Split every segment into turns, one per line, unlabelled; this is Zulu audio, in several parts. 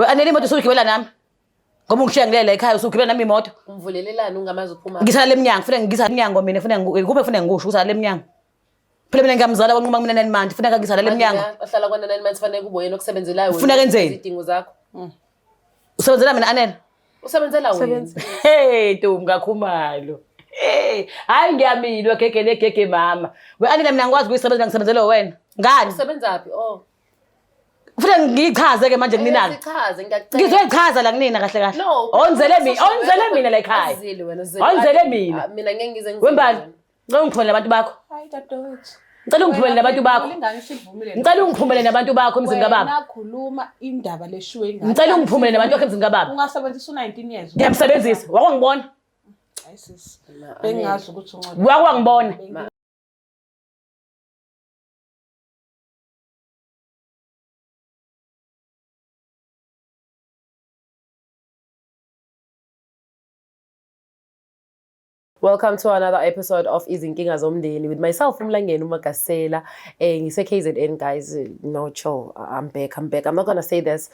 Anele imoto usugibela nami. Ngoba ungishiya ngilele ekhaya usugibela nami imoto.
Umvulelelana ungamazi uphuma.
Ngisala lemnyango, kufanele ngigisa emnyango mina, kufanele kube kufanele ngikusho usala lemnyango. Phela mina ngiyamzala wanquma mina 9 months, kufanele ngisala lemnyango.
Ohlala kwana 9 months fanele kube yena okusebenzelayo
Ufuna kenzeni?
Izidingo zakho.
Usebenzela mina Anele.
Usebenzela wena.
Hey Ntombi kaKhumalo. Hayi ngiyamilwa gege mama. Anele mina ngikwazi ukuyisebenza ngisebenzele wena. Ngani?
Usebenzaphi? Oh.
Kufanele ngiyichaze ke manje kunina.
Sichaze ngiyacela.
Ngizoyichaza la kunina kahle kahle.
No.
Onzele mina la ekhaya.
Azile wena
Onzele mina.
Mina ngeke ngize ngize.
Wembali. Ngicela ungiphumele nabantu bakho.
Hayi dadewethu.
Ngicela ungiphumele nabantu bakho. Ngicela ungiphumele nabantu bakho emzini kababa.
Nakhuluma indaba leshiwe ingane.
Ngicela ungiphumele nabantu bakho emzini kababa.
Ungasebenzisa u19 years.
Ngiyamsebenzisa. Wakwangibona.
Hayi sis. Bengazi ukuthi uncane.
Wakwangibona.
Welcome to another episode of Izinkinga Zomndeni with myself, Umlangeni Umagasela. Ngise KZN guys, no chill. I'm back. I'm not gonna say this.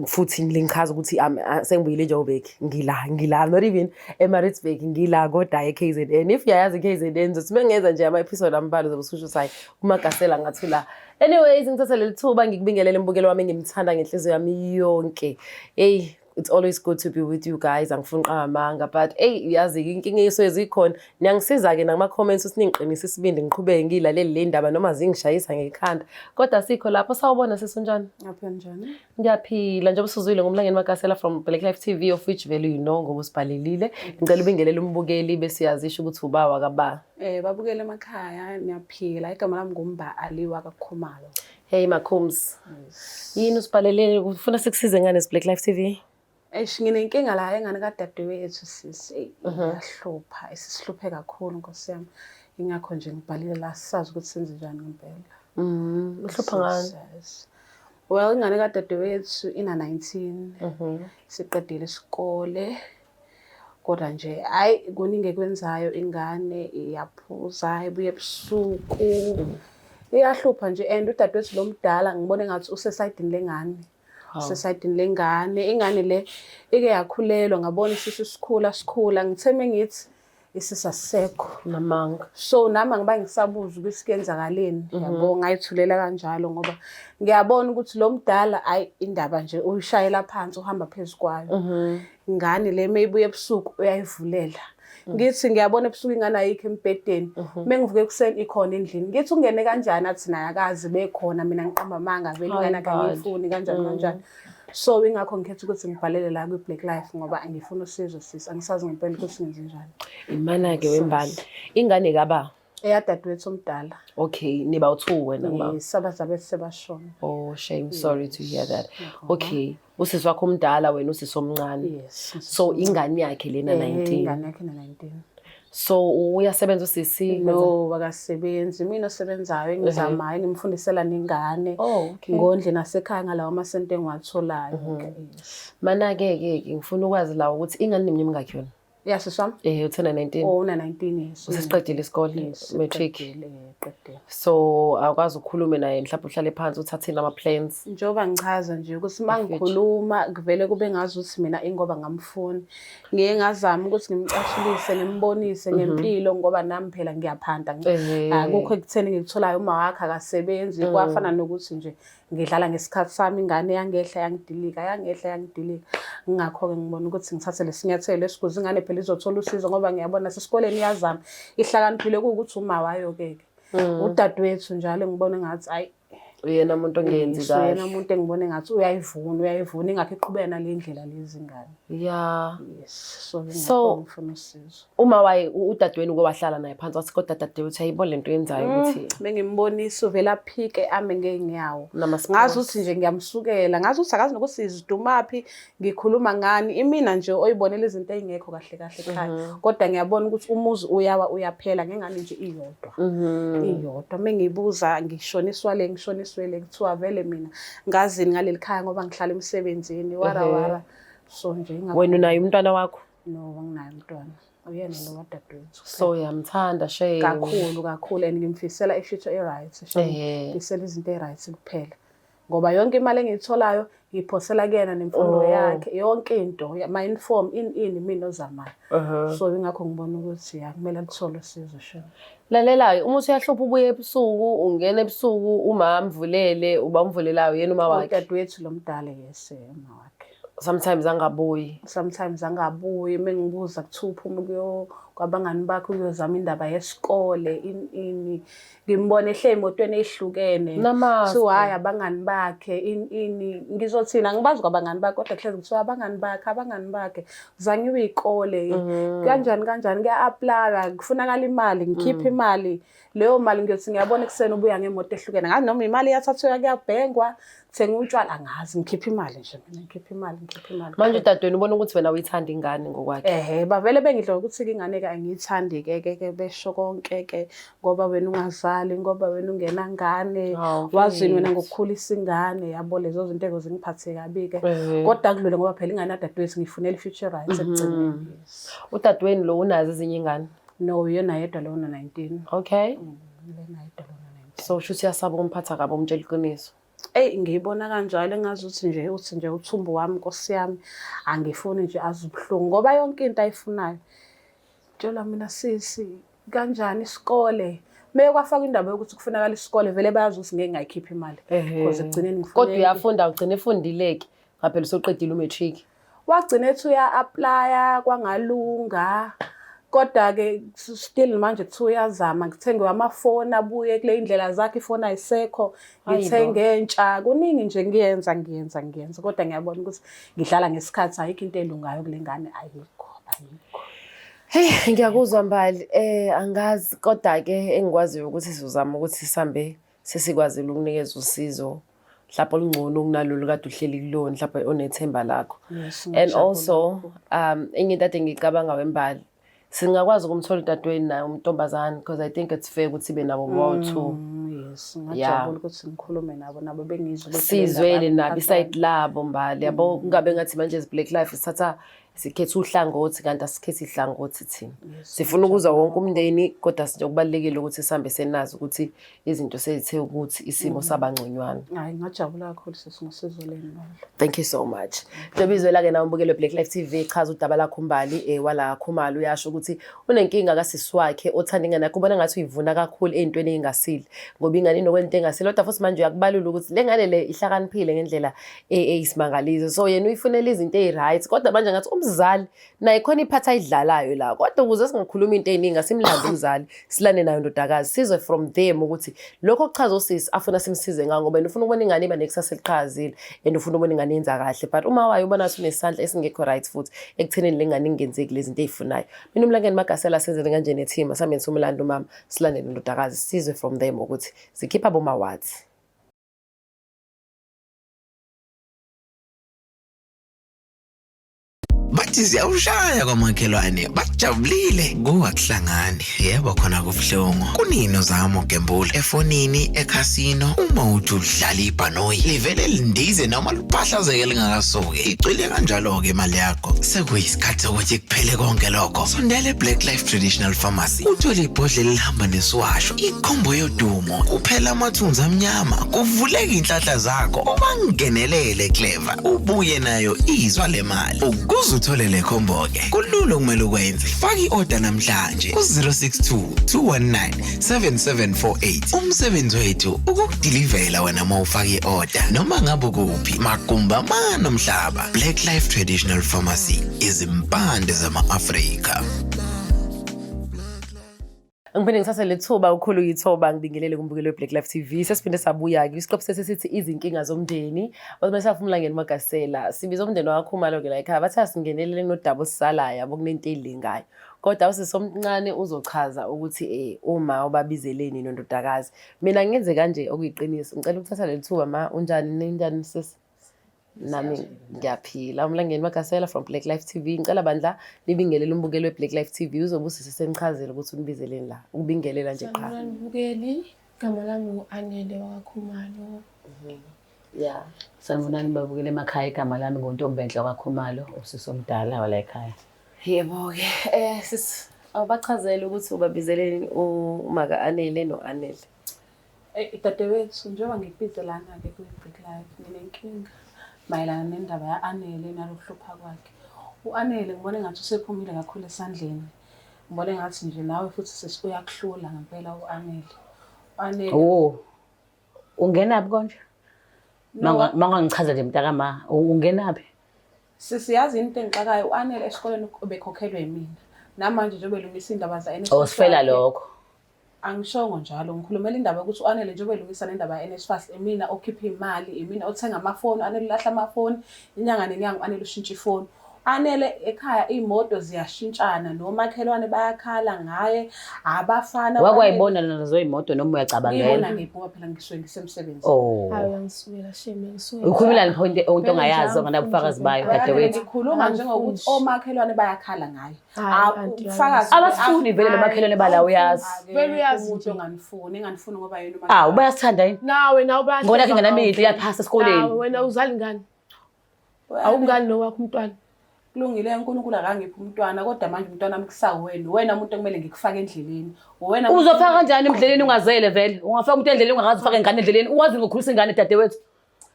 Futhi ngilinchaza ukuthi sengibuyile eJoburg ngila not even eMaritzburg ngila kodwa eKZN. If yayazi KZN zothi mengeza nje ama episode ambalo zobususho sayi uMagasela ngathula. Anyways ngithatha leli thuba ngikubingelele imbukelo wami ngimthanda ngenhliziyo yami yonke. Hey, it's always good to be with you guys. Angifuni qamanga but hey yazi inkinga ezikhona niyangisiza ke nakuma comments usiningiqinisa isibindi ngiqhubeke ngilaleli le ndaba noma zingishayisa ngekhanda kodwa sikho lapho sawubona sesunjani
Ngaphela njani?
Ngiyaphila njengoba usuzwile ngomlangeni Magasela from Black Life TV of which value you know ngoba usibhalelile ngicela ubingelele umbukeli bese yazisho ukuthi ubawa kaba
Babukele emakhaya niyaphila igama lami ngumba Aliwa kaKhumalo.
Hey Makhums yini usibhalelele ufuna sikusize ngane Black Life TV
Nginenkinga la engane kadadewethu sisi yahlupha isihluphe kakhulu Nkosi yami ingakho nje ngibhalile la sisazi ukuthi senze njani ngempela.
Uhlupha ngani?
Well ingane kadadewethu ina 19 siqedile isikole kodwa nje hayi kuningi ekwenzayo ingane iyaphuza ibuye ebusuku iyahlupha nje and udadewethu lomdala ngibone ngathi usesayidini lengane Society lengane ingane le ike yakhulelwa ngabona isisu sikhula ngitheme ngithi isisasisekho
namanga
so nami ngiba ngisabuza ukuthi kuyenzakaleni yabo ngayithulela kanjalo ngoba ngiyabona ukuthi lo mdala ayi indaba nje uyishayela phansi uhamba phezukwayo ingane le mayibuye ebusuku uyayivulela ngithi ngiyabona ebusuku ingane ayikho embedeni mengivuke kuseni ikhona endlini ngithi ungene kanjani athi naye akazi bekhona mina ngiqamba amanga vele ingane akangifuni kanjani so ingakho ngikhetha ukuthi ngibhalele la ku Black Life ngoba angifuna usizo sisi angisazi ngempela ukuthi ngenze njani
imana ke wembali ingane kaba
eyadadewethu omdala
okay niba u2 wena ngaba
sabazabe sebashona
oh shame sorry to hear that okay usisi wakho omdala wena usisi omncane
yes
so ingane yakhe lena 19
ingane yakhe na 19
so uyasebenza usisi
no akasebenzi mina osebenzayo engizamayo ngimfundisela nengane
okay
ngondle nasekhaya ngalawa amasente engiwatholayo
mana ke ngifuna ukwazi la ukuthi ingane neminyaka mingaki yona
yasiswami
uthena 19
una 19 years
usesiqedile isikole matric
qedile
so akwazi ukukhuluma naye mhlawumbe uhlale phansi uthathile ama plans
njoba ngichaza nje ukuthi mangikhuluma kuvele kube ngazi ukuthi mina ingoba ngamfuni ngiye ngazama ukuthi ngimcashulise ngimbonise ngempilo ngoba nami phela ngiyaphanda akukho ekutheni ngikutholayo uma wakhe akasebenzi kwafana nokuthi nje ngidlala ngesikhathi sami ingane yangehla yangidilika ngakho ke ngibona ukuthi ngithathe lesinyathelo esikuze ingane phela izothola usizo ngoba ngiyabona sesikoleni iyazama ihlakaniphile ukuthi uma wayo ke udadewethu njalo ngibona ngathi ayi
uyena umuntu ongenzi kahle
uyena umuntu engibone ngathi uyayivuna ingakho iqhubeka nalendlela lezi ngane
yeah
yes
so
ngifuna usizo
uma waye udadewenu kwahlala naye phansi wathi kodwa dadewethu ayibona lento yenzayo ukuthi
bengimbonisa uvela phike ame ngenyawo ngazi ukuthi nje ngiyamsukela ngazi ukuthi akazi nokuthi izidumaphi ngikhuluma ngani imina nje oyibonela izinto ezingekho kahle ekhaya kodwa ngiyabona ukuthi umuzi uyaphela ngengane nje iyodwa mengibuza ngishoniswa le kuthiwa vele mina ngazini ngaleli khaya ngoba ngihlala emsebenzini wara so nje
wena unayo umntwana wakho
no anginayo umntwana uyena lo wadadewethu
so yamthanda shame
kakhulu and ngimfisela ifuture right ngifisela izinto eziright kuphela ngoba yonke imali engiyitholayo ngiphosela kuyena nemfundo yakhe yonke into ma-uniform ini mina ozamayo. So ingakho ngibona ukuthi kumele luthole usizo shona.
Lalela-ke uma usuyahlupha ubuye ebusuku ungena ebusuku uma amvulele uba umvulelayo yena uma wakhe.
Udadewethu lo mdala yes uma wakhe.
Sometimes angabuyi.
Sometimes angabuyi mengibuza kuthiwa uphuma kwabangani bakhe uyozama indaba yesikole ini ngimbona ehle emotweni ehlukene kuthiwa hayi abangani bakhe ini ngizothina ngibazi kwabangani bakhe kodwa kuhlezi kuthiwa abangani bakhe zangiwe ikole kanjani kuya-apply kufunakala imali ngikhiphe imali leyo mali ngiyothi ngiyabona ekuseni ubuya ngemoto ehlukene ngazi noma imali yathathwa kuyabhengwa thenga utshwala angazi ngikhiphe imali nje mina ngikhiphe imali.
Manje udadweni ubona ukuthi wena uyithanda ingane ngokwakhe.
Bavele bengidla ukuthi ingane ke angiyithandi ke besho konke ke ngoba wena ungazali ngoba wena ungenangane wazini wena ngokukhulisa ingane yabo lezo zinto ezingiphathe kabi ke kodwa kudlule ngoba phela ingane dadewethu ngifunela i-future rights ekugcineni.
Udadweni lo unazo ezinye ingane?
No yena yedwa lo una 19.
Okay.
Lena yedwa lo una 19.
So shuthi yasaba umphatha kabi umtshela iqiniso.
Ngiyibona kanjalo engazi uthi nje uthumbu wami Nkosi yami angifuni nje azubuhlungu ngoba yonke into ayifunayo. Tshela mina sisi kanjani isikole kwafaka indaba yokuthi kufunakala isikole vele bayazi ukuthi ngeke ngayikhipha imali because ekugcineni ngifuna.
Kodwa uyafunda ugcine efundileke ngaphela usoqedile umatric.
Wagcina ethi uya-apply kwangalunga kodwa ke still manje kuthiwa uyazama ngithenge amafoni abuye kule indlela zakhe ifoni ayisekho ngithenge entsha kuningi nje ngiyenza kodwa ngiyabona ukuthi ngidlala ngesikhathi ayikho into elungayo kule ngane ayikho.
Hey ngiyakuzwa Mbali angazi kodwa ke engikwaziyo ukuthi sizozama ukuthi sihambe sesikwazile ukunikeza usizo mhlawumbe olungcono kunalolu kade uhleli kulona mhlawumbe onethemba lakho. And also enye into ade ngicabanga weMbali singakwazi ukumthola udadweni naye uMntombazane because I think it's fair ukuthi ibe nabo bowu-2.
Yes ngajabula ukuthi ngikhulume nabo bengizwe
sizwele nabo iside labo Mbali yabo kungabe ngathi manje Black Life sithatha sikhetha uhlangothi kanti asikhethi ihlangothi thina. Sifuna ukuza wonke umndeni kodwa nje kubalekile ukuthi sihambe senazi ukuthi izinto sezithe ukuthi isimo sabangconywana.
Hayi ngajabula kakhulu sesingosizoleni.
Thank you so much. Dobizwela ke nawe umbukelo Black Life TV echaza udaba lakho Mbali wala Khumalo uyasho ukuthi unenkinga kasisi wakhe othanda ingane yakhe ubona ngathi uyivuna kakhulu ezintweni ezingasile ngoba ingane inokwento engasile kodwa futhi manje uyakubalula ukuthi le ngane le ihlakaniphile ngendlela eyisimangalizo so yena uyifunela izinto eziright kodwa manje ngathi umzali naye khona iphatha ayidlalayo la kodwa ukuze singakhuluma into eziningi asimlande umzali silane nayo ndodakazi sizwe from them ukuthi lokho kuchaza usisi afuna simsize ngako ngoba ufuna ukubona ingane iba nekusasa eliqhakazile and ufuna ukubona ingane yenza kahle but uma wayo ubona ukuthi unesandla esingekho right futhi ekuthenini lengane ingenzeki lezi zinto ezifunayo mina umlangeni Magasela senzele kanje neteam asamenza umlando mama silane ndodakazi sizwe from them ukuthi sikhipha boma wathi.
Bathi ziyawushaya kwamakhelwane bajabulile kuwakuhlangani yebo khona kubuhlungu kunino zamo gembula efonini ekhasino uma uthi udlala ibhanoyi livele lindize noma liphahlazeke lingakasuki icwile kanjalo ke imali yakho sekuyisikhathi sokuthi kuphele konke lokho sondele Black Life Traditional Pharmacy uthole ibhodlela lihamba nesiwasho ikhombo yodumo kuphela amathunzi amnyama kuvuleka inhlahla zakho uma ngenelele Clever ubuye nayo izwa lemali uthole le combo ke kulula kumele ukwenze faka i-order namhlanje ku-062 219 7748 umsebenzi wethu ukukudilivela wena uma ufaka i-order noma ngabe kuphi magumba manomhlaba Black Life Traditional Pharmacy izimpande zama-Afrika.
Ngibene ngisase lethuba ukhulu yithoba ngibingelele kumbukelo Black Life TV sesiphinde sabuya ke isiqopho sesithi izinkinga zomndeni wasemsafu umlangeni Magasela sibiza umndeni waKhumalo ke la ekhaya bathi asingenelele nodaba osalayo yabo kunento ezilingayo kodwa awusisomncane uzochaza ukuthi uma ubabizeleni nondodakazi mina ngenze kanje okuyiqiniso ngicela ukuthatha lethuba ma unjani sis nami ngiyaphila umlangeni Magasela from Black Life TV ngicela bandla libingelele umbukelo Black Life TV uzobusise senichazela ukuthi unibizeleni la ukubingelela nje qha
Mbukeli igama lami uAnele waKhumalo.
Yeah sanibonani babukele emakhaya igama lami ngoNtombenhle waKhumalo usisomdala wala ekhaya.
Yebo ke sis awubachazela ukuthi ubabizeleni umaka Anele noAnele.
Dadewethu njengoba ngikubizelana ke ku-Black Life nginenkinga mayelana nendaba ya-Anele nalokuhlupha kwakhe. U-Anele ngibona engathi usephumile kakhulu esandleni. Ngibona engathi nje nawe futhi uyakuhlula ngempela u-Anele. U-Anele
Ungenaphi konje? Mangangichaza nje mntakama, ungenaphi?
Sisiyazi into engixakayo u-Anele esikoleni bekhokhelwe yimina. Namanje nje belungisa indaba za-NSFAS.
Sifela lokho.
Angishongo njalo ngikhulumela indaba ukuthi u-Anele nje belungisa nendaba ya-NSFAS emina okhipha imali, emina othenga amafoni, u-Anele ulahla amafoni, inyanga nenyanga u-Anele ushintsha ifoni. U-Anele ekhaya imoto ziyashintshana nomakhelwane bayakhala ngaye abafana.
Wakwayibona nazo imoto noma uyacabangela?
Ngiyibona ngiphuka phela ngisuke ngisemsebenzini.
Hayi angisukela shame ngisuke.
Ukhulumela into ongayazi nganabufakazi bayo dadewethu.
Ngikhuluma njengokuthi omakhelwane bayakhala ngaye. Ubufakazi
Abasifuni vele nomakhelwane bala uyazi.
Vele uyazi
umuntu enganifuni ngoba yena umakhelwane.
Bayasithanda yini?
nawe bayasithanda.
Ngona ke nganamihlo iyaphasa esikoleni.
Nawe wena uzali ngani? Awungani nowakho umntwana?
Kulungile uNkulunkulu akangiphi umntwana kodwa manje umntwana wami kusawu wena umuntu okumele ngikufake endleleni. Wena
Uzofaka kanjani endleleni ungazele vele? Ungafaka umuntu endleleni ungakazi ufake ingane endleleni. Ungazi ngokukhulisa ingane dadewethu.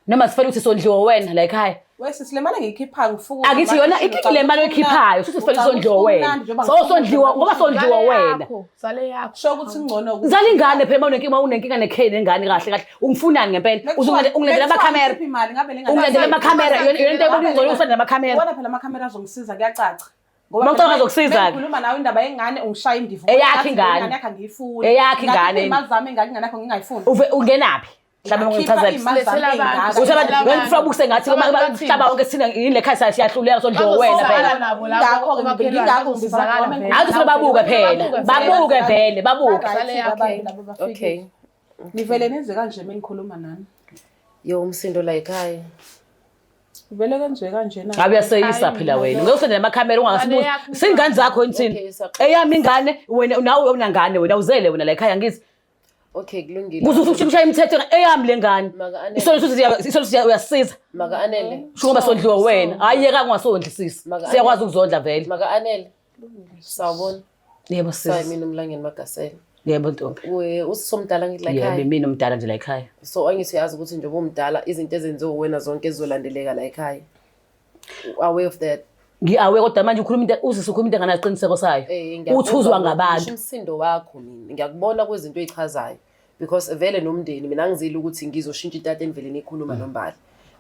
Noma sifela ukuthi sondliwa wena la ekhaya.
Wesisi le mali engiyikhiphayo ngifuku.
Akithi yona ikile mali oyikhiphayo futhi sifela sondliwa wena. Sondliwa ngoba sondliwa wena.
Zale yakho.
Sho ukuthi ngcono ukuthi
Zala ingane phela unenkinga nekhaya nengane kahle kahle. Ungifunani ngempela? Ungilendela amakhamera. Ungilendela amakhamera yona into eboningcono usanda amakhamera.
Ubona phela amakhamera azongisiza kuyacaca.
Mawucanga zokusiza ke.
Ngikhuluma nawe indaba yengane ungishaya indivu.
Eyakhe ingane.
Yakhe angiyifuni.
Eyakhe ingane.
Imali zami ingane yakho ngingayifuni.
Ungenaphi? Mhlawumbe ngichazela. Wena ufuna ukuse ngathi mhlaba wonke sina yini lekhaya siyahluleka sondliwa wena phela.
Ngakho ngizakala.
Athi ufuna babuke phela. Babuke vele, babuke.
Okay.
Nivele nenze kanje menikhuluma nani?
Yo umsindo la ekhaya.
Vele kanje kanjena.
Ngabe uyaseyisa phela wena. Ngeke usendele amakhamera ungasibuza. Singane zakho insini. Eyami ingane wena nawe unangane wena uzele wena la ekhaya ngithi.
Okay kulungile.
Kuzokushaya imithetho eyami lengane. Isolo uyasiza.
Maka Anele.
Sho ngoba sondliwa wena. Ayiyeka kungasondlisisi. Siyakwazi ukuzondla vele.
Maka Anele. Sawubona.
Yebo
Sayi
sisi.
mina umlangeni Magasela.
Yebo ntombi.
Usomdala ngithi la ekhaya.
Yebo mina umdala nje la ekhaya.
So angithi uyazi ukuthi njengoba umdala izinto ezenziwe wena zonke ezizolandeleka la ekhaya. Aware of that.
Ngiawe kodwa manje ukhuluma into uzise ukhuluma into enganaqiniseko sayo. Uthuzwa ngabantu.
Umsindo wakho mina ngiyakubona kwezinto ezichazayo because vele nomndeni mina ngizile ukuthi ngizoshintsha itata endveleni ekhuluma nombali.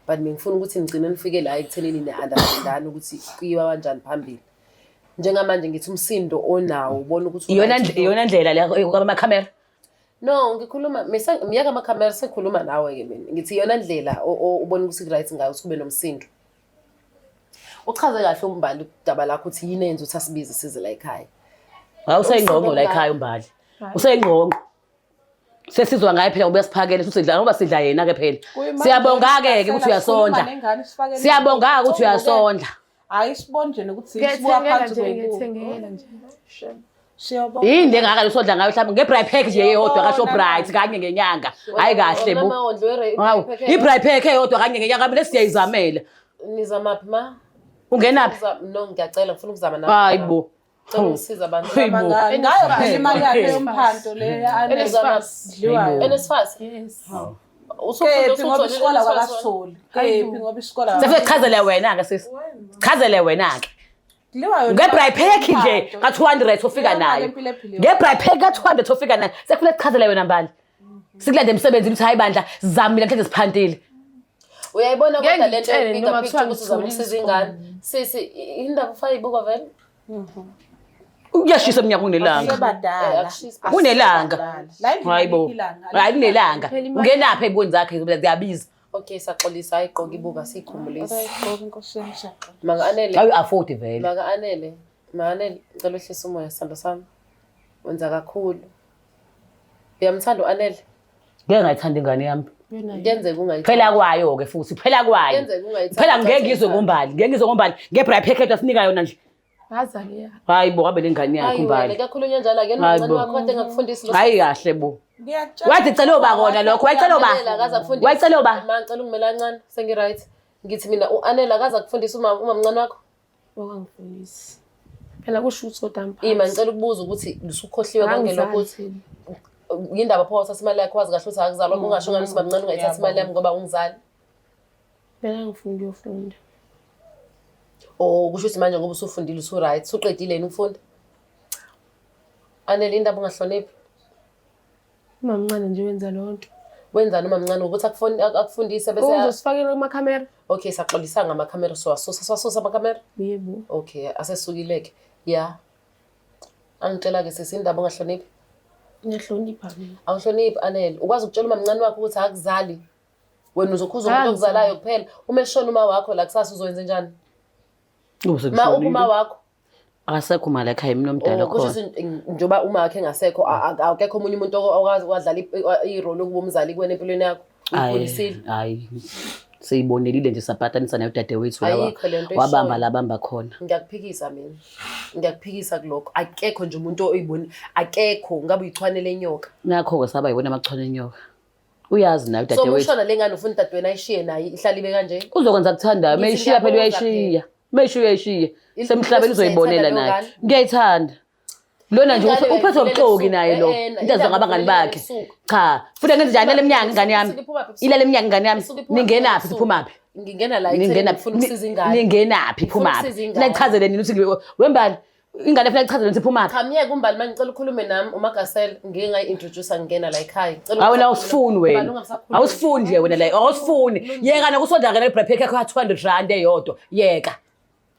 But ngifuna ukuthi ngicine nifike la ekuthenini ne-understandani ukuthi kuyiwa kanjani phambili. Njengamanje ngithi umsindo onawo ubona ukuthi
Iyona ndlela le kwamakhamera.
No ngikhuluma miyaka amakhamera sekhuluma nawe ke mina ngithi iyona ndlela ubona ukuthi right ngayo ukuthi kube nomsindo. Uchaze kahle umbali udaba lakho ukuthi yini enza ukuthi asibize size la ekhaya.
Useyingqonqo la ekhaya umbali. Useyingqonqo. Sesizwa ngaye phela ngoba siphakele usidla ngoba sidla yena ke phela. Siyabonga ke ukuthi uyasonda. Siyabonga ukuthi uyasonda.
Hayi sibone nje ukuthi sibuka phansi
ngiyethengela nje.
Siyabonga.
Yini engaka usodla ngayo mhlawumbe ngebright pack nje eyodwa ka Shoprite kanye ngenyanga. Hayi kahle bo. Hawu, ibright pack eyodwa kanye ngenyanga mina siyayizamela.
Nizamaphi ma?
Ungenaphi?
No ngiyacela ngifuna ukuzama nawe.
Hayibo.
Ngicela ukusiza abantu.
Ngayo phela imali yakhe yomphanto le
NSFAS. NSFAS.
Yes.
Kephi ngoba isikole kwakasitholi. Kephi ngoba isikole.
Sefechazele wena ke sisi. Chazele wena ke. Ngebright pack nje ka 200 ofika nayo. Ngebright pack ka 200 ofika nayo. Sekufuna sichazele wena mbali. Sikulande emsebenzini uthi hayi bandla zamile mhlanje siphantile.
Uyayibona kodwa lento epika picture ukuthi uzama ukusiza ingane. Sisi indaba ufayibuka vele?
Uyashisa eminyaka kunelanga.
Sebadala.
Kunelanga. Hayibo. Hayi kunelanga. Ungenaphi eboni zakhe ziyabiza.
Okay saxolisa ayiqoka ibuka sikhumulisa.
Ayigqoka inkosi yemshaqo.
Maka Anele.
Ayi afford vele.
Maka Anele. Maka Anele ngicela uhlise umoya sithando sami. Wenza kakhulu. Uyamthanda uAnele?
Ngeke ngayithanda ingane yami.
Kuyenzeka ungayithanda.
Phela kwayo ke futhi phela kwayo.
Kuyenzeka ungayithanda.
Phela ngeke ngizwe ngombali. Ngeke ngizwe ngombali. Ngebright pack asinika yona nje.
Ngazali yakho.
Hayibo ngabe lengane yakho umbali.
Kakhulunywa njalo ake nomncane wakho kade ngakufundisa lo.
Hayi kahle bo. Wathi cela uba kona lokho. Wayicela uba. Wayicela uba.
Ngicela ungimela kancane sengi right. Ngithi mina uAnele akaza kufundisa uma mncane wakho.
Wakangifundisi. Phela kusho ukuthi kodwa
Ima ngicela ukubuza ukuthi usukhohliwe konke lokho ukuthi yindaba pho uthatha imali yakho wazi kahle ukuthi akuzalwa ungasho ngani ukuthi bamncane ungayithatha imali yami ngoba ungizali.
Phela ngifuna ukuyofunda.
Oh, kusho ukuthi manje ngoba usufundile usu-right, usuqedile yini ukufunda? Anele indaba ungahloniphi.
Umamncane nje wenza lonto.
Wenzani uma mncane ukuthi akufundise bese
Uzosifakela kumakhamera?
Okay, saxolisanga amakhamera siwasusa amakhamera?
Yebo.
Okay, asesukile-ke. Ya. Angitshela-ke sisindaba ungahloniphi.
Ngiyahlonipha mina.
Awuhloniphi Anele. Ukwazi ukutshela umamncane wakho ukuthi akuzali. Wena uzokhuza umuntu okuzalayo kuphela. Uma eshona uma wakho la kusasa uzowenza njani? Ma uma wakho
akasekho mali ekhaya mina omdala khona.
Kusho njengoba uma wakhe engasekho akekho omunye umuntu okwazi wadlala irole kuba umzali kuwena empilweni yakho. Ukhulisile.
Hayi. Siyibonelile nje saphatanisa nayo dadewethu lawa. Wabamba labamba khona.
Ngiyakuphikisa mina. Ngiyakuphikisa kulokho. Akekho nje umuntu oyiboni. Akekho ngabe uyichwanele inyoka.
Nakho-ke saba yibona amachwane enyoka. Uyazi nayo dadewethu.
So mushona lengane ufuna dadewena ayishiye naye ihlala ibe kanje.
Uzokwenza kuthandayo. Mayishiya phela uyayishiya. Mayishiya. Semhlabeni uzoyibonela naye. Ngiyayithanda. Lona nje uphethe ubuxoki naye lo. Into azwa ngabangani bakhe. Cha, futhi ngenze njani leminyaka ingane yami. Ilale iminyaka ingane yami. Ningenaphi iphumaphi?
Ngingena la ngifuna ukusiza ingane.
Ningenaphi iphumaphi? Nichazele nini ukuthi wembali ingane funa ichazele ukuthi iphumaphi?
Cha miyeke umbali manje ngicela ukhulume nami uMagasela ngingayi-introduce ngena la ekhaya.
Awena awusifuni wena. Awusifuni nje wena la. Awusifuni. Yeka nokusonda ngene break yakho ka 200 rand eyodwa. Yeka.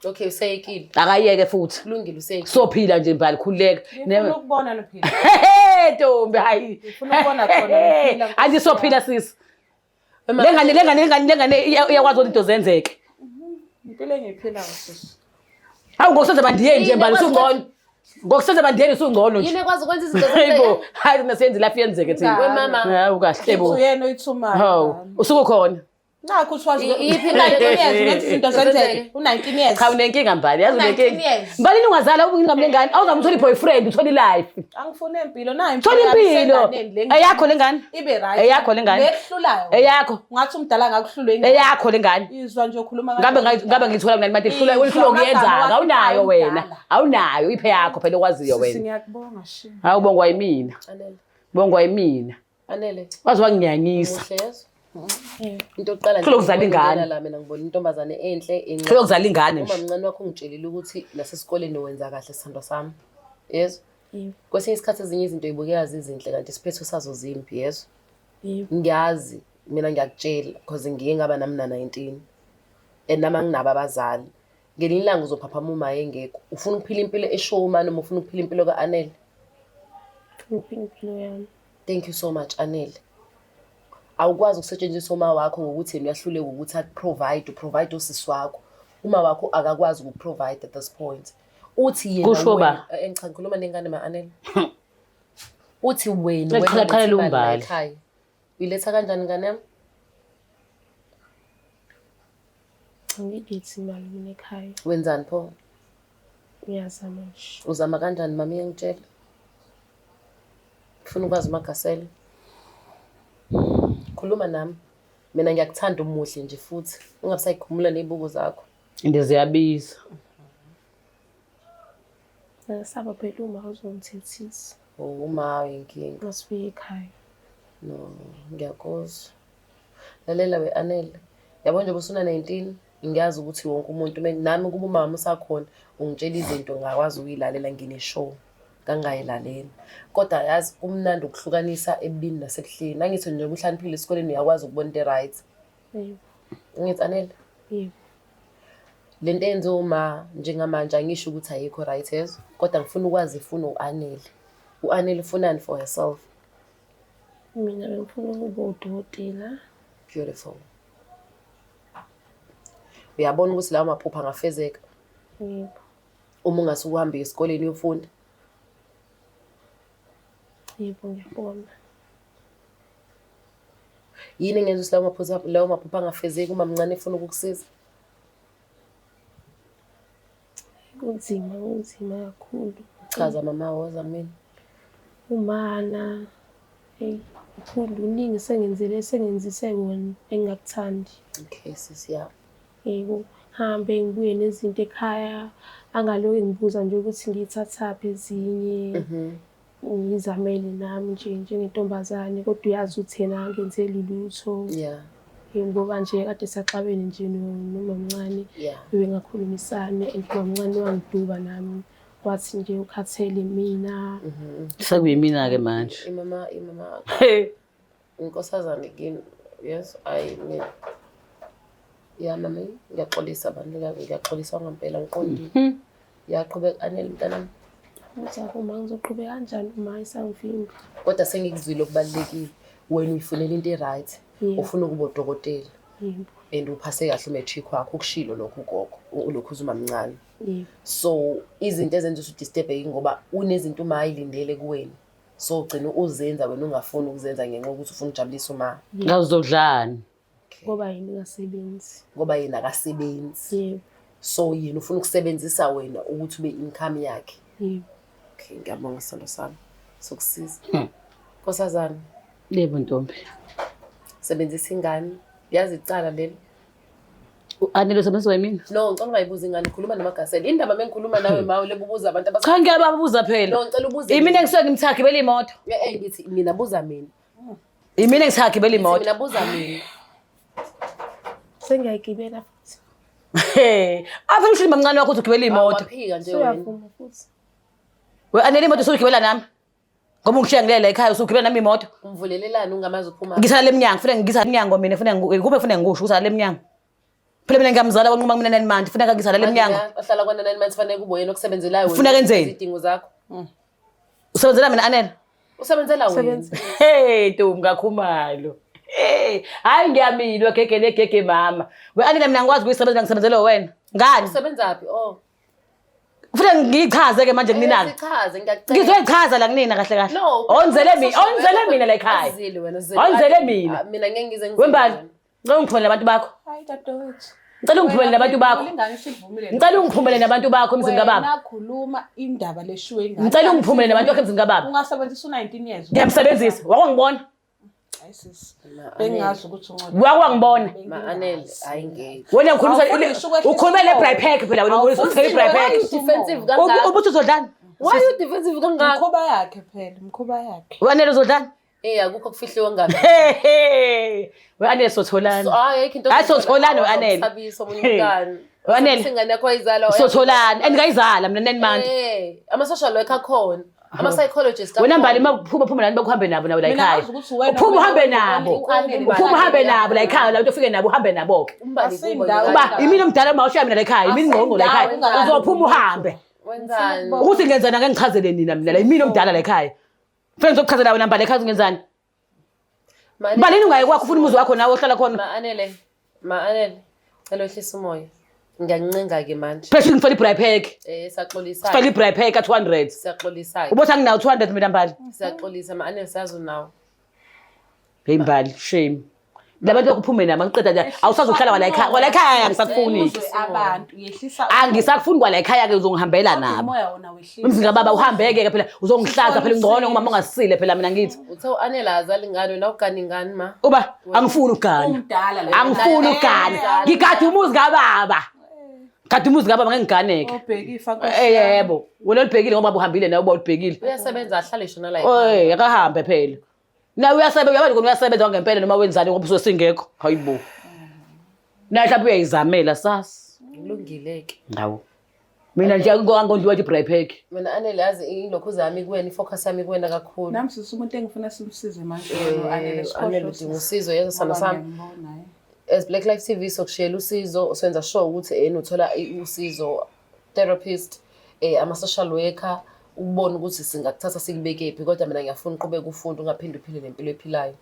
Okay useyekile.
Akayeke futhi.
Kulungile useyekile.
Sophila nje mbali khuleka.
Ngifuna ukubona nophila.
Ntombi hayi.
Ngifuna ukubona khona nophila.
Andisophila sisi. Lengane iyakwazi ukuthi into zenzeke.
Impilo engiyiphilayo sisi.
Hawu ngokusenza bandiyeni nje mbali usungcono. Ngokusenza bandiyeni usungcono nje.
Yini ekwazi ukwenza izinto
Hayibo, hayi nasenze lafi yenzeke thina.
Wemama.
Hawu kahle bo.
Uyena oyithumayo.
Hawu, usuku khona.
Nakho uthiwazi
Iyiphi
ngenza izinto zenzeke. U19 years.
Cha unenkinga mbali, yazi
19
unenkinga.
years.
Mbali ungazala ungamlengane, awuzamthola i-boyfriend, uthola i-life.
Angifuna impilo nayo
Thola impilo. Eyakho lengane.
Ibe right.
Eyakho lengane.
Lehlulayo.
Eyakho.
Ngathi umdala ngakuhlulwe ingane.
Eyakho lengane.
Izwa nje ukhuluma
Ngabe ngithola mina manje ihlula uhlula ngiyenza awunayo wena. Awunayo iphe yakho phela okwaziyo wena.
Ngiyakubonga shi.
Hawu bongwa yimina.
Anele.
Bongwa yimina.
Anele.
Wazi wanginyanyisa.
Muhle yezo. Into yokuqala
Hlula ukuzala ingane.
la mina ngibona intombazane enhle enhle.
Hlula ukuzala ingane nje.
Uma mncane wakho ngitshelile ukuthi nasesikoleni wenza kahle sithandwa sami. Yezo. Kwesinye isikhathi ezinye izinto yibukeka zizinhle kanti isiphetho sazo zimbi yezo. Ngiyazi mina ngiyakutshela because ngiye ngaba nami na 19 and nama nginabo abazali. Ngelinye ilanga uzophaphama uma engekho. Ufuna ukuphila impilo eshow man uma ufuna ukuphila impilo kaAnele.
Impilo yami.
Thank you so much Anele. Awukwazi ukusetshenziswa uma wakho ngokuthi yena uyahluleka ukuthi uprovide usisi wakho. Uma wakho akakwazi ukuprovide at this point. Uthi yena
Kusho ba?
Engicha ngikhuluma nengane ma-Anele. Uthi wena
Uqhalela umbali.
ekhaya. Uyiletha kanjani ngane yami?
Angiyithi imali mina ekhaya.
Wenzani pho?
Ngiyazama nje.
Uzama kanjani mami ngitshela? Ufuna ukwazi uMagasela? Khuluma nami. Mina ngiyakuthanda umuhle nje futhi ungabisayikhumula nezibuko zakho.
Ndiziyabiza.
Ngisaba phela uma uzongithethisa.
Uma inkinga.
Masifike ekhaya.
No, ngiyakuzwa. Lalela we-Anele. Yabo nje busuna 19, ngiyazi ukuthi wonke umuntu nami kuba umama usakhona ungitshela izinto ngakwazi ukuyilalela ngineshow. Kangayilaleni. Kodwa yazi kumnandi ukuhlukanisa ebini nasebuhleni. Nangithi nje uhlaniphile esikoleni uyakwazi ukubona into right.
Yebo.
Ngithi Anele.
Yebo.
Lento enze uma njengamanje angisho ukuthi ayikho right yezo. Kodwa ngifuna ukwazi ifuna uAnele. uAnele ufunani for herself?
Mina ngifuna ukuba udokotela.
Beautiful. Uyabona ukuthi lawo maphupha angafezeka.
Yebo.
Uma ungasukuhambe esikoleni uyofunda.
Yebo ngiyabona.
Yini ngenza ukuthi lawo maphupha angafezeki uma mncane efuna ukukusiza?
Kunzima kakhulu.
Chaza mama woza mina.
Umana. Hey, uningi sengenzise wona engingakuthandi.
Okay sisi yami.
Yebo, hambe ngibuye nezinto ekhaya angaloku ngibuza nje ukuthi ngiyithathaphi ezinye. Ngizamele nami nje njengentombazane kodwa uyazi ukuthi yena angenzeli lutho.
Yeah.
ngoba nje kade saxabene nje nomamncane
Yeah.
bebengakhulumisane and umamncane wangiduba nami wathi nje ukhathele mina.
Sekuyimina-ke manje.
Imama inkosazane kini. Yes, ya mami ngiyaxolisa abantu ngiyaxolisa ngempela ngiqondile. Yaqhubeka Anele mntanami.
Ngizakho uma ngizoqhubeka kanjani uma isangivimba.
Kodwa sengikuzwile okubalekile. Wena uyifunela into right. Ufuna ukuba udokotela.
Yebo.
And uphase kahle umatric wakho ukushilo lokho ugogo ulokhu uzumamncane.
Yebo.
So izinto ezenza usudisturbe ngoba unezinto uma ayilindele kuwena. So ugcina uzenza wena ungafuni ukuzenza ngenxa ukuthi ufuna ukujabulisa uma.
Ngawuzodlani.
Ngoba yini ngasebenzi.
Ngoba yena akasebenzi.
Yebo.
So yena ufuna ukusebenzisa wena ukuthi ube income yakhe.
Yebo.
Okay, ngiyabonga sithando sami. Sokusiza. Nkosazana.
Yebo ntombi.
Sebenzisa ingane. Yazi icala leli.
Anele usebenzisa yimina?
No, ngicela ungayibuza ingane khuluma noMagasela. Indaba mengikhuluma nawe mawu lebubuza abantu
Cha ngiyababuza phela.
No, ngicela ubuze.
Imina engisuke ngimthagibela imoto.
Ngithi mina buza mina.
Imina engithagibela imoto.
Mina buza mina.
Sengiyayigibela futhi.
Apha umshini mamncane wakho uzogibela imoto.
Waphika nje wena.
Suyavuma futhi.
Anele imoto usugibela nami. Ngoba ungishiya ngilela ekhaya usugibela nami imoto.
Umvulelelana ungamazi uphuma.
Ngisala lemnyango, kufanele ngisa emnyango mina, kufanele kube kufanele ngikusho usala lemnyango. Phela mina ngiyamzala kwanquma mina nani manje, kufanele ngisala lemnyango.
Ahlala kwana 9 months fanele kube yena okusebenzelayo wena.
Ufuna kenzeni?
Izidingo zakho.
Usebenzela mina Anele.
Usebenzela wena.
Ntombi kakhumalo. Hayi ngiyamilwa gegele mama. Anele mina ngikwazi ukuyisebenza ngisebenzele wena. Ngani?
Usebenzaphi? Oh.
Kufanele ngiyichaze ke manje kunina.
Sichaze ngiyacela.
Ngizoyichaza la kunina kahle kahle.
No.
Onzele mina la ekhaya.
Azile wena
Onzele mina.
Mina ngeke ngize ngize.
Wembali. Ngicela ungiphumele nabantu bakho.
Hayi dadewethu.
Ngicela ungiphumele nabantu bakho.
Ingane sivumile.
Ngicela ungiphumele nabantu bakho emzini kababa.
Nakhuluma indaba leshiwe ingane.
Ngicela ungiphumele nabantu bakho emzini kababa.
Ungasebenzisa u19 years.
Ngiyamsebenzisa. Wakwangibona.
Hayi sis. Bengazi ukuthi uncane.
Wakwangibona.
Ma Anele ayingeke.
Wena ukhuluma le-Bri Pack phela wena uthele i-Bri Pack.
Defensive kangaka.
Ubuthi uzodlani?
Why you defensive kangaka?
Mkhoba yakhe phela, mkhoba yakhe.
Wanele uzodlani?
Akukho kufihliwe ngami.
We-Anele sotholani.
Hayi into.
Hayi sotholani we-Anele.
Sabisa umuntu ngani.
We-Anele.
Singane yakho ayizala.
Sotholani. Ngayizala mina 9 months.
Ama social worker khona. Ama psychologist.
Wena mbali makuphuma nani bakuhambe nabo la ekhaya.
Ngazi ukuthi wena
Uphuma uhambe nabo. Uphuma uhambe nabo la ekhaya la ufike nabo uhambe nabo ke. Uba imini omdala uma ushaya mina la ekhaya, imini ngqonqo la ekhaya. Uzophuma uhambe.
Wenzani?
Ukuthi ngenzani ake ngichazele nina mina la imini omdala la ekhaya. Fanele ngizokuchazela wena mbali ekhaya ngenzani? Balini ungayi kwakho ufuna umuzi wakho nawe ohlala khona.
Ma Anele. Cela ehlisa umoya. Ngiyancenga ke manje.
Phela ngifela i-Bri Pack.
Siyaxolisa.
Sifela i-Bri Pack ka200.
Siyaxolisa.
Ubothi anginawo 200 mina mbali.
Siyaxolisa ma Anele siyazi nawo.
Hey mbali, shame. Labantu bakuphume nami ngiqeda nje awusazohlala wala ekhaya. Wala ekhaya ngisakufuni.
Abantu yehlisa
Angisakufuni kwala ekhaya ke uzongihambela nami.
umoya wona wehlisa.
Umzini kababa uhambeke ke phela uzongihlaza phela ngcono ngoma ungasile phela mina ngithi.
Uthe uAnele azali ingane wena ugani ingane ma.
Uba angifuni ukugana.
Umdala la.
Angifuni ukugana. Ngigada umuzi kababa. Gada umuzi kababa ngengiganeke.
Obheka ifa
Yebo. Wena olibhekile ngoba uhambile nawe uba ulibhekile.
Uyasebenza ahlale shona la
Oy, akahambe phela. Nawe uyasebenza yabantu uyasebenza ngempela noma wenzani ngoba usesingekho. Hayibo. Na mhlawumbe uyayizamela sasi.
Kulungileke.
Ngawo. Mina nje angondli wathi i-Bri Pack.
Mina Anele yazi ilokhu zami kuwena ifocus yami kuwena kakhulu.
nami sisi umuntu engifuna simsize manje
Anele udinga usizo yezo sana sami. As Black Life TV sokushela usizo senza sure ukuthi uthola usizo therapist ama social worker ubone ukuthi singakuthatha sikubeke phi kodwa mina ngiyafuna uqhubeka ufunda ungaphindi uphile lempilo ephilayo.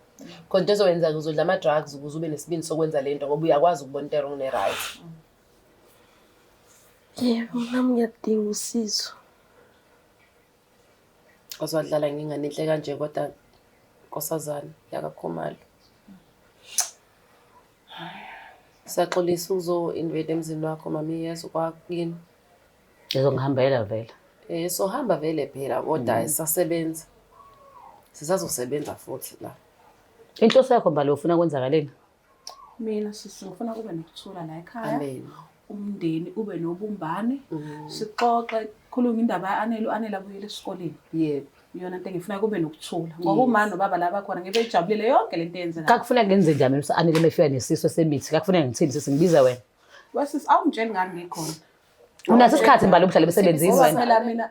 Konke ezokwenza uzodla ama drugs ukuze ube nesibindi sokwenza lento ngoba uyakwazi ukubona into wrong ne right.
Yebo, nami ngiyadinga usizo.
Azwadlala ngingane inhle kanje kodwa Nkosazana yakaKhumalo. Siyaxolisa uzo-invade emzini wakho mami yezo kwakini.
Ngizongihambela vele.
So hamba vele phela kodwa sisasebenza. Sisazosebenza futhi la.
Inhloso yakho mbali ufuna kwenzakaleni?
Mina sisi ngifuna kube nokuthula la ekhaya.
Amen.
Umndeni ube nobumbane. Sixoxe khuluma indaba yaAnele, uAnele abuyele esikoleni.
Yebo.
iyona into engifuna kube nokuthula ngoba uma nobaba laba khona ngibe ijabulile yonke lento eyenzekayo.
Kakufuneka ngenze njani mina Anele mefika nesiso semithi kakufuneka ngithini sesingibiza wena
Wasisi awungitsheli ngani ngikhona.
unaso isikhathi mbali obuhlala besebenzini wena
Phela mina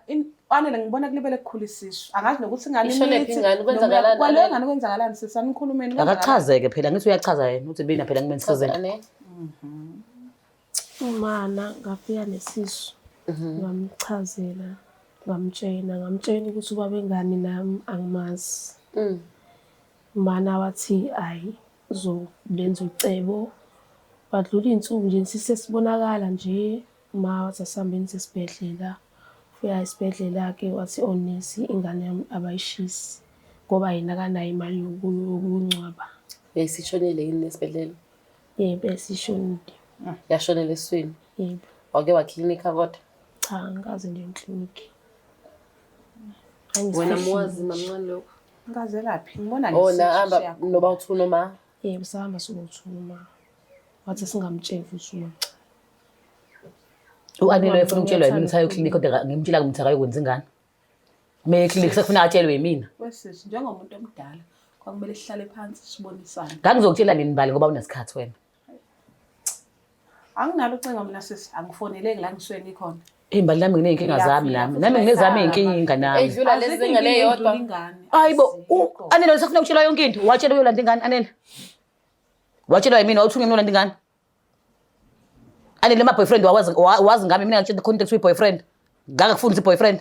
Anele ngibona kulibele kukhula isisu. Angazi nokuthi ingane
Ishonephi ingane, kwenzakalani?
Kwaleyo ngane kwenzakalani sisanikhulumeni
akachazeke phela ngithi uyachaza yena uthi mina phela ngimenisizeni
Umana ngafika nesisu ngamchazela ngamtshena ukuthi ubaba engani nami angimazi. Umana wathi ayi uzolenza ucebo badlula insuku nje sisesibonakala nje uma wathi asihambeni sesibhedlela ufika esibhedlela ke wathi onesi ingane yami abayishisi ngoba yena kanayo imali yokungcwaba.
Yayisishonele yini esibhedlela?
Yebo esishonile.
Yashonela eswini.
Yebo.
Wake waklinika kodwa?
Cha ngikaze nje ekliniki.
Wena muwazi mamncane lokho?
ngaze laphi ngibona
Nahamba noba uthu noma?
Yebo sahamba sokuthuma. Wathi singamtsheli futhi uma.
uAnele efuna ukutshelwa yini ukuthi ayo clinic kodwa ngimtshela ukuthi akayokwenza ingane me clinic sekufuna atshelwe yimina
wesisi njengomuntu omdala kwakumele sihlale phansi sibonisane.
ngangizokutshela nini mbali ngoba unesikhathi wena
Anginalo ucingo mina sisi angifoneleki la ngisweni ikhona.
imbali nami ngineyinkinga zami nami nginezami inkinga nami
Edlula lezi zingane yodwa.
hayibo Anele sekufuna ukutshelwa yonke into watshela uyolanda ingane Anele watshela yimina wawuthunge nolanda ingane Anele ma boyfriend wazi ngami mina ngitshela contact with boyfriend ngakufunda boyfriend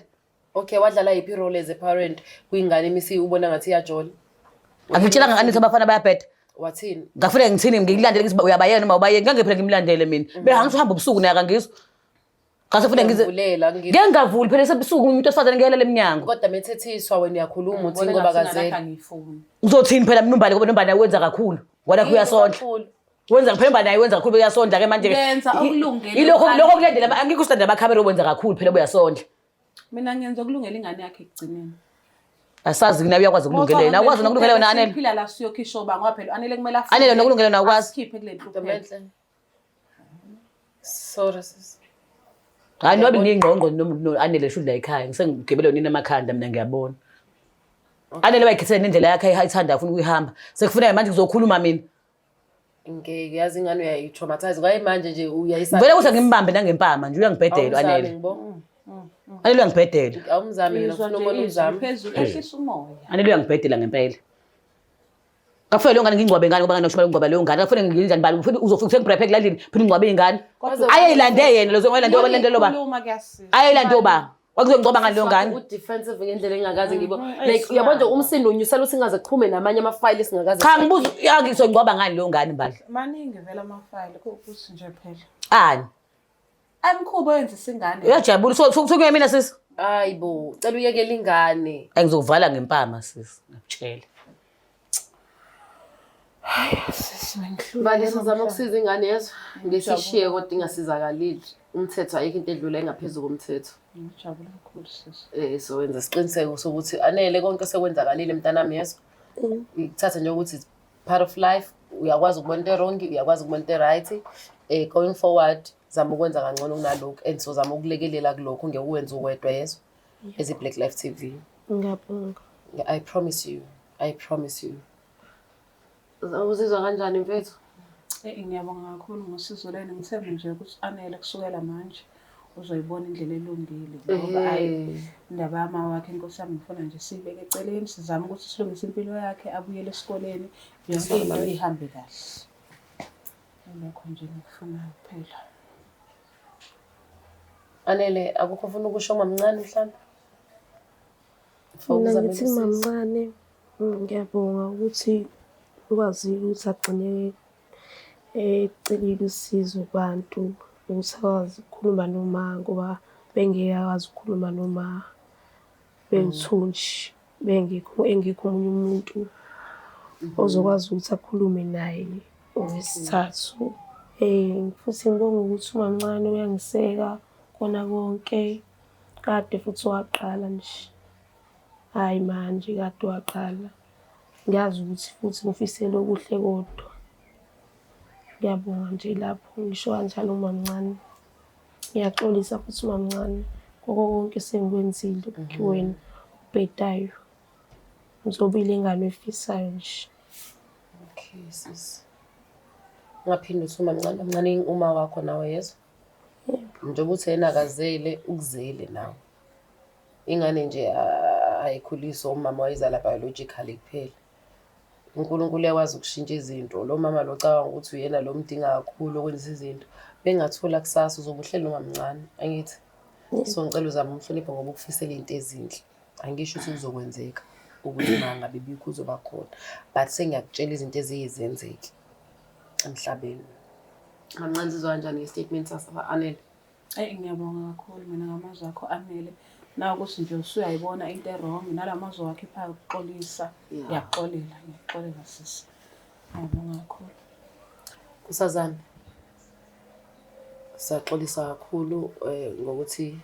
Okay, wadlala yiphi role as a parent kwingane imisi ubona ngathi iyajola?
angitshela ngani abafana bayabheda
Wathini?
ngafuneka ngithini ngikulandele ngithi uyabayena noma ubayeni ngangephela ngimlandele mina behangithi uhamba ubusuku naye akangizwa ngase kufuneka ngize
Vulela
ngengavuli phela sebusuku umuntu osifazane ngiyela eminyango
kodwa methethiswa wena uyakhuluma uthi ngoba kazela.
uzothini phela mina umbali ngoba nombani wenza kakhulu ngoba kuyasondla wenza phela umbani wenza kakhulu uyasondla ke manje
Yenza okulungele.
ilokho kulandela angikho usitanda amakhamera wenza kakhulu phela uyasondla
Mina ngiyenza okulungela ingane yakhe ekugcineni.
asazi nawe uyakwazi ukulungela yena akwazi nokulungela wena Anele
Phila la siyokhisha oba ngoba phela Anele kumele afike.
Anele nokulungela nawe ukwazi
Sikhiphe kule nhlupho.
Sorry sis.
hayi nobe ngingqongqo noAnele shudla ekhaya ngisengigibele nini emakhanda mina ngiyabona Anele bayikhethele indlela yakhe ayithanda afuna ukuyihamba sekufuneka manje kuzokhuluma mina
Ngeke yazi ingane uyayitraumatize kwaye manje nje uyayisa.
vele kuthi ngimibambe nangempama nje uyangibhedela Anele Anele uyangibhedela
Awumzami mina ufuna ubona umzami.
Phezulu ehlisa umoya.
Anele uyangibhedela ngempela kafanele lo ngane ngingcwabe ingane ngoba nginoshimala ngingcwaba leyo ngane kafanele ngiyenjani bani futhi uzofika ngiprepare kulandini phela ngingcwabe ingane ayayilande yena lezo ngoyilande obalandelo ba
Khuluma kuyasiza.
ayayilande oba wakuzongcoba ngane leyo ngane
Defensive ngendlela engakaze ngibo. Like uyabona nje umsindo unyusela uthi ngaze kuxhume namanye ama-file singakaze.
cha ngibuza ngizongcoba ngane leyo ngane mbali
Maningi vela amafayile kuthi nje phela.
ani
Amkhubo yenza isingane.
uyajabula sokuye mina sisi
Hayibo, cela uyekele ingane.
angizokuvala ngempama sisi ngakutshela
Bale sizama ukusiza ingane yezo. Ngesishiye kodwa ingasizakalile. Umthetho ayikho into edlula engaphezulu komthetho.
Ngijabula kakhulu sisi.
So wenza isiqiniseko sokuthi Anele konke sekwenzakalile mntanami yezo. Ikuthatha nje ukuthi it's part of life. Uyakwazi ukubona into wrong, uyakwazi ukubona into right. Going forward zama ukwenza kangcono kunalokho and so zama ukulekelela kulokho ngeke uwenze uwedwa yezo. As a Black Life TV.
Ngiyabonga.
I promise you. I promise you. Uzizwa kanjani mfethu?
Ngiyabonga kakhulu ngosizo leni ngithemba nje ukuthi Anele kusukela manje uzoyibona indlela elungile ngoba hayi indaba yama wakhe inkosi yami ngifuna nje sibeke eceleni sizama ukuthi silungise impilo yakhe abuyele esikoleni yonke into ihambe kahle. Lokho nje ngikufunayo phela.
Anele akukho ufuna ukusho mamncane mhlawumbe?
Mina ngithi mamncane ngiyabonga ukuthi ukwazi ukuthi agcine ecelile usizo kubantu ukuthi akwazi ukukhuluma noma ngoba bengeke akwazi ukukhuluma noma bewuthunji engekho omunye umuntu ozokwazi ukuthi akhulume naye owesithathu. Futhi ngibonga ukuthi umamncane uyangiseka kona konke kade futhi waqala nje hayi manje kade waqala ngiyazi ukuthi futhi ngifisela okuhle kodwa ngiyabonga nje lapho ngisho kanjalo umamncane ngiyaxolisa futhi umamncane konke konke sengikwenzile kuwena okubhedayo. Ngizobile ingane efisayo nje.
Okay sis. Ngaphinde uthi umncane uma wakho nawe yezwa. Njengoba uthi yena akazele ukuzele nawe. Ingane nje ayikhuliswa umama wayizala biologically kuphela. uNkulunkulu uyakwazi ukushintsha izinto. Lo mama lo cabanga ukuthi uyena lo mdinga kakhulu okwenza izinto. Bengathola kusasa uzobuhleli nomamncane. Angithi? So ngicela uzame umhloniphe ngoba ukufisela into ezinhle. Angisho ukuthi kuzokwenzeka ukuthi mangabe bikho uzoba khona. But sengiyakutshela izinto eziyizenzeki emhlabeni. Mamncane sizwa kanjani istatement sasa-Anele?
Ngiyabonga kakhulu mina ngamazwi akho Anele. Nawe ukuthi nje usuyayibona into wrong nalamazwi wakhe phaka ukuxolisa. Ngiyaxolela sisi. Ngiyabonga kakhulu.
Kusazana. Siyaxolisa kakhulu ngokuthi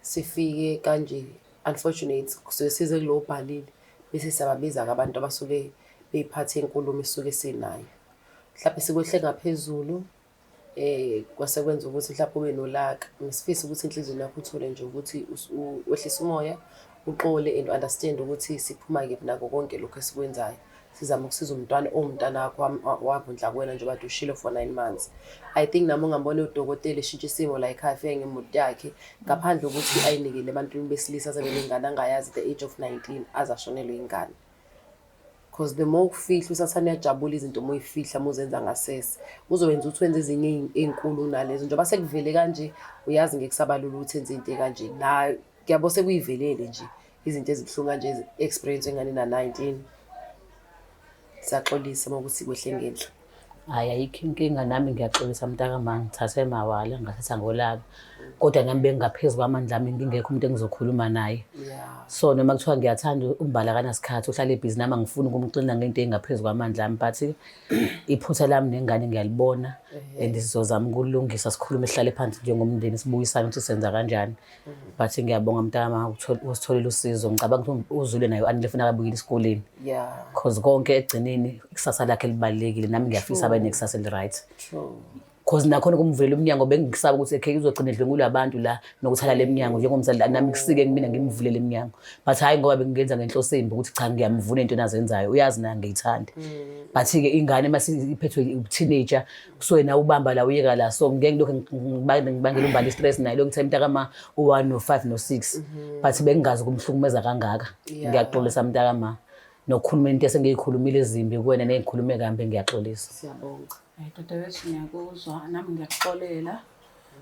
sifike kanje unfortunate kusuke size kulo bhalile bese siyababiza abantu abasuke beyiphathe inkulumo isuke sinayo. Mhlawumbe sikwehle ngaphezulu kwase kwenza ukuthi mhlawumbe ube nolaka. Ngisifisa ukuthi inhliziyo yakho uthole nje ukuthi wehlise umoya uxole and understand ukuthi siphuma ke nako konke lokho esikwenzayo. Sizama ukusiza umntwana wakho wavundla kuwena nje kade ushilo for 9 months. I think nami ngambona udokotela eshintsha isimo la ekhaya afike ngemoto yakhe ngaphandle ukuthi ayinikele abantu besilisa sebelengane angayazi the age of 19 azashonelwe ingane. Because the more ufihla usathana yajabula izinto uma uyifihla muzenza ngasese uzowenza ukuthi wenze ezinye ezinkulu nalezo njengoba sekuvele kanje uyazi ngekusabalula ukuthi enze into kanje la kuyabo sekuyivelele nje izinto ezibhlunga nje experience engane na 19. Siyaxolisa ukuthi kwehle ngenhla.
Hayi ayikho inkinga nami ngiyaxolisa mntakamama ngithathe mawala ngathatha ngolaka. Kodwa nami bengaphezulu kwamandla ami ngingekho umuntu engizokhuluma naye. So noma kuthiwa ngiyathanda umbala kanasikhathi uhlale ebhizi nami ngifuna ukumxina ngento engaphezulu kwamandla ami but iphutha lami nengane ngiyalibona and sizozama ukulungisa sikhulume sihlale phansi njengomndeni sibuyisane ukuthi senza kanjani. But ngiyabonga mntakamama usitholile usizo ngicabanga ukuthi uzule nayo anilefuna kabuyile esikoleni. Because konke egcineni ikusasa lakhe libalekile nami ngiyafisa abe nekusasa eli-right. Because nakhona kumvulela umnyango bengisaba ukuthi ekhe izogcina edlengula abantu la nokuthala leminyango njengomzali nami kusike kumina ngimvulele iminyango. But hayi ngoba bengenza ngenhloso embi ukuthi cha ngiyamvuna into enazenzayo uyazi na ngiyithanda. But ke ingane masiphethwe u-teenager kusuwena ubamba la uyeka la so ngeke lokho ngibangela umbali stress nayo lokho mntakama u1 no5 no6 but bengingazi kumhlukumeza kangaka. Ngiyaxolisa mntakama nokukhuluma into esengiyikhulumile ezimbi kuwena nezikhulume kambe ngiyaxolisa.
Siyabonga. Dadewethu ngiyakuzwa nami ngiyaxolela.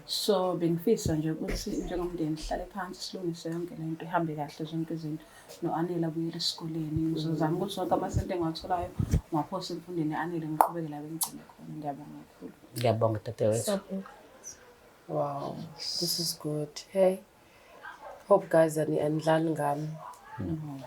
So bengifisa nje ukuthi njengomndeni sihlale phansi silungise yonke lento ihambe kahle zonke izinto noAnele abuyele esikoleni. Ngizozama ukuthi wonke amasenti engiwatholayo ngaphosa emfundweni yeAnele ngiqhubeke la bengigcine khona. Ngiyabonga kakhulu.
Ngiyabonga dadewethu.
Wow, this is good. Hey, hope guys anidlali ngami.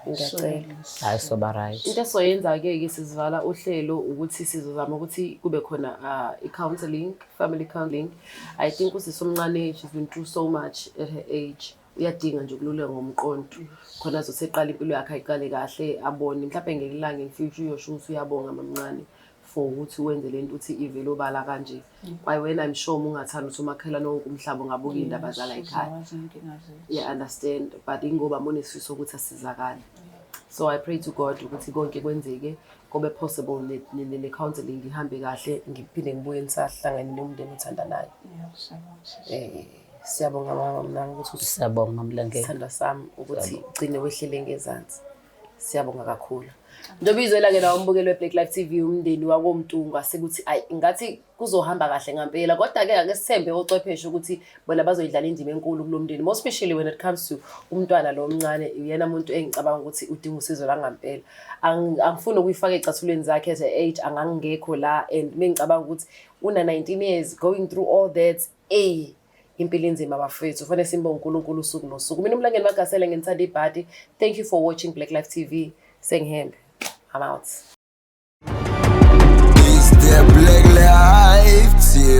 Ngiyacela.
Hayi soba right.
Into soyenza-ke sizivala uhlelo ukuthi sizozama ukuthi kube khona i-counseling, family counseling. I think usisomncane she's been through so much at her age. Uyadinga nje ukululeka ngomqondo. Khona azoseqala impilo yakhe ayiqale kahle abone mhlawumbe ngelilanga in future uyosho ukuthi uyabonga mamncane for ukuthi wenze lento uthi ivele obala kanje. Kwaye wena I'm sure ungathanda ukuthi umakhelwane wonke umhlaba ngabuka indaba zala ekhaya. Yeah, understand but ingoba monesifiso ukuthi asizakale. So I pray to God ukuthi konke kwenzeke kobe possible ne counseling ihambe kahle ngiphinde ngibuye nisahlangane nomndeni othandanayo. Siyabonga mama mnami ukuthi
siyabonga mlangeni.
Sithanda sami ukuthi ugcine wehlele ngezansi. Siyabonga kakhulu. Njengoba izwela-ke la umbukeli weBlack Life TV umndeni wakoMtungu asekuthi ngathi kuzohamba kahle ngempela kodwa-ke ake sithembe ocwepheshe ukuthi bona bazoyidlala indima enkulu kulo mndeni more especially when it comes to umntwana lo omncane uyena umuntu engicabanga ukuthi udinga usizo la ngempela. Angifuni ukuyifaka ecathulweni zakhe at age angangekho la and mengicabanga ukuthi una 19 years going through all that impilo enzima bafethu kufanele simbonge uNkulunkulu usuku nosuku. Mina uMlangeni Magasela ngithanda ibhadi. Thank you for watching Black Life TV. Sengihembe. I'm out.
Is there Black Life TV?